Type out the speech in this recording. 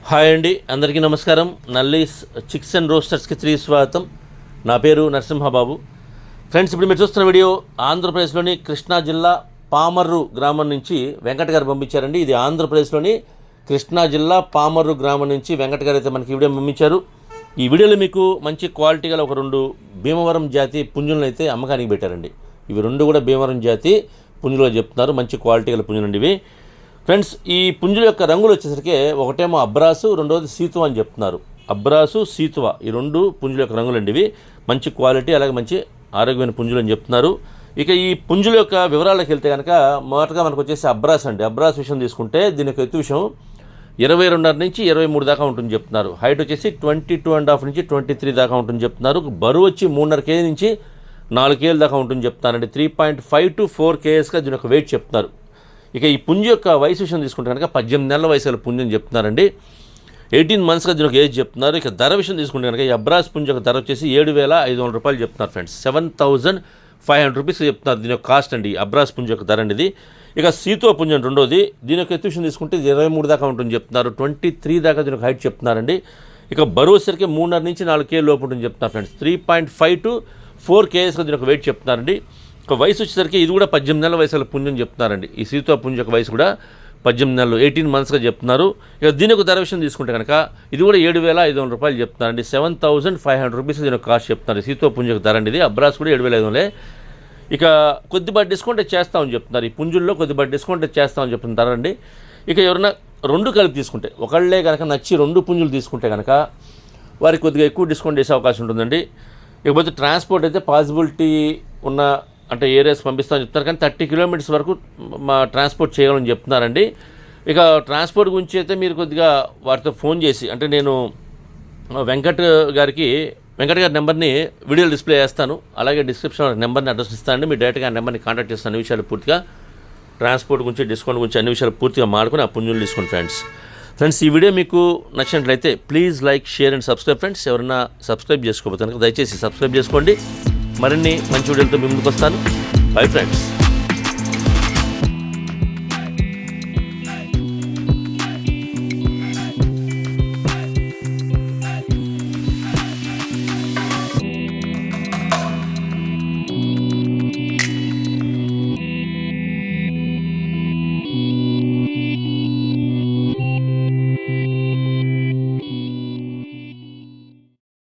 Hi అండి, అందరికీ నమస్కారం. నల్లీస్ చిక్స్ అండ్ రోస్టర్స్కి తిరిగి స్వాగతం. నా పేరు నరసింహబాబు. ఫ్రెండ్స్, ఇప్పుడు మీరు చూస్తున్న వీడియో ఆంధ్రప్రదేశ్లోని కృష్ణా జిల్లా పామర్రు గ్రామం నుంచి వెంకట గారు పంపించారండి. ఇది ఆంధ్రప్రదేశ్లోని కృష్ణా జిల్లా పామర్రు గ్రామం నుంచి వెంకట గారు అయితే మనకి వీడియో పంపించారు. ఈ వీడియోలో మీకు మంచి క్వాలిటీ గల ఒక 2 భీమవరం జాతి పుంజులను అయితే అమ్మకానికి పెట్టారండి. ఇవి 2 కూడా భీమవరం జాతి పుంజులుగా చెప్తున్నారు. మంచి క్వాలిటీ గల పుంజులండి ఇవి. ఫ్రెండ్స్, ఈ పుంజుల యొక్క రంగులు వచ్చేసరికి ఒకటేమో అబ్రాసు, రెండవది సీతువ అని చెప్తున్నారు. అబ్రాసు, సీతువ ఈ 2 పుంజుల యొక్క రంగులండి ఇవి. మంచి క్వాలిటీ, అలాగే మంచి ఆరోగ్యమైన పుంజులు అని చెప్తున్నారు. ఇక ఈ పుంజుల యొక్క వివరాలకు వెళ్తే కనుక మొదటగా మనకు వచ్చేసి అబ్రాస్ అండి. అబ్రాస్ విషయం తీసుకుంటే దీని యొక్క ఎత్తు విషయం 22.5 నుంచి 23 దాకా ఉంటుంది చెప్తున్నారు. హైట్ వచ్చేసి 22.5 నుంచి 23 దాకా ఉంటుంది చెప్తున్నారు. బరువు వచ్చి 3.5 కేజీ నుంచి 4 కేజీల దాకా ఉంటుంది చెప్తున్నారండి. 3.5 to 4 కేజీస్గా దీని యొక్క వెయిట్ చెప్తున్నారు. ఇక ఈ పుంజు యొక్క వయసు విషయం తీసుకుంటే కనుక 18 నెలల వయసు గల పుంజు అని చెప్తున్నారండి. 18 మంత్స్గా దీని ఒక ఏజ్ చెప్తున్నారు. ఇక ధర విషయం తీసుకుంటే కనుక ఈ అబ్రాస్ పుంజు యొక్క ధర వచ్చేసి 7,500 రూపాయలు చెప్తున్నారు ఫ్రెండ్స్. 7,500 రూపీస్ చెప్తున్నారు దీని యొక్క కాస్ట్ అండి. అబ్రాస్ పుంజు యొక్క ధర అండి ఇది. ఇక సీతువ పుంజు అని రెండోది. దీని యొక్క ఎత్తు విషయం తీసుకుంటే 23 దాకా ఉంటుంది చెప్తున్నారు. 23 దాకా దీని యొక్క హైట్ చెప్తున్నారండి. ఇక బరువు వచ్చేసరికి 3.5 నుంచి 4 కేజీల లోపు ఉంటుంది చెప్తున్నారు ఫ్రెండ్స్. 3.5 to 4 కేజీస్గా దీని యొక్క వెయిట్ చెప్తున్నారండి. ఒక వయసు వచ్చేసరికి ఇది కూడా 18 నెలల వయసుల పుంజు అని చెప్తున్నారండి. ఈ సీతువ పుంజు యొక్క వయసు కూడా 18 నెలలు, 18 మంత్స్గా చెప్తున్నారు. ఇక దీని యొక్క ధర విషయం తీసుకుంటే కనుక ఇది కూడా 7,500 రూపాయలు చెప్తున్నారండి. 7,500 రూపీస్ దీని యొక్క కాస్ట్ చెప్తున్నారు. సీతువ పుంజు యొక్క ధర అండి ఇది. అబ్రాస్ కూడా 7,500. ఇక కొద్దిపాటి డిస్కౌంట్ చేస్తామని చెప్తున్నారు. ఈ పుంజుల్లో కొద్దిపాటి డిస్కౌంట్ చేస్తామని చెప్తున్నారండి. ఇక ఎవరైనా 2 కలిపి తీసుకుంటే, ఒకళ్ళే కనుక నచ్చి 2 పుంజులు తీసుకుంటే కనుక వారికి కొద్దిగా ఎక్కువ డిస్కౌంట్ చేసే అవకాశం ఉంటుందండి. ఇకపోతే ట్రాన్స్పోర్ట్ అయితే పాసిబిలిటీ ఉన్న అంటే ఏరియాస్ పంపిస్తామని చెప్తున్నారు. కానీ 30 కిలోమీటర్స్ వరకు మా ట్రాన్స్పోర్ట్ చేయాలని చెప్తున్నారండి. ఇక ట్రాన్స్పోర్ట్ గురించి అయితే మీరు కొద్దిగా వారితో ఫోన్ చేసి, అంటే నేను వెంకట్ గారి నెంబర్ని వీడియోలో డిస్ప్లే చేస్తాను. అలాగే డిస్క్రిప్షన్లో నెంబర్ని అడ్రస్ ఇస్తానండి. మీరు డైరెక్ట్గా ఆ నెంబర్ని కాంటాక్ట్ చేస్తాను. అన్ని విషయాలు పూర్తిగా ట్రాన్స్పోర్ట్ గురించి, డిస్కౌంట్ గురించి అన్ని విషయాలు పూర్తిగా మాడుకుని ఆ పుంజులు తీసుకోండి ఫ్రెండ్స్. ఈ వీడియో మీకు నచ్చినట్లయితే please like, share and subscribe friends. ఎవరైనా సబ్స్క్రైబ్ చేసుకోకపోతే కనుక దయచేసి సబ్స్క్రైబ్ చేసుకోండి. మరిన్ని మంచి వీడియోలతో మీ ముందుకు వస్తాను. Bye friends.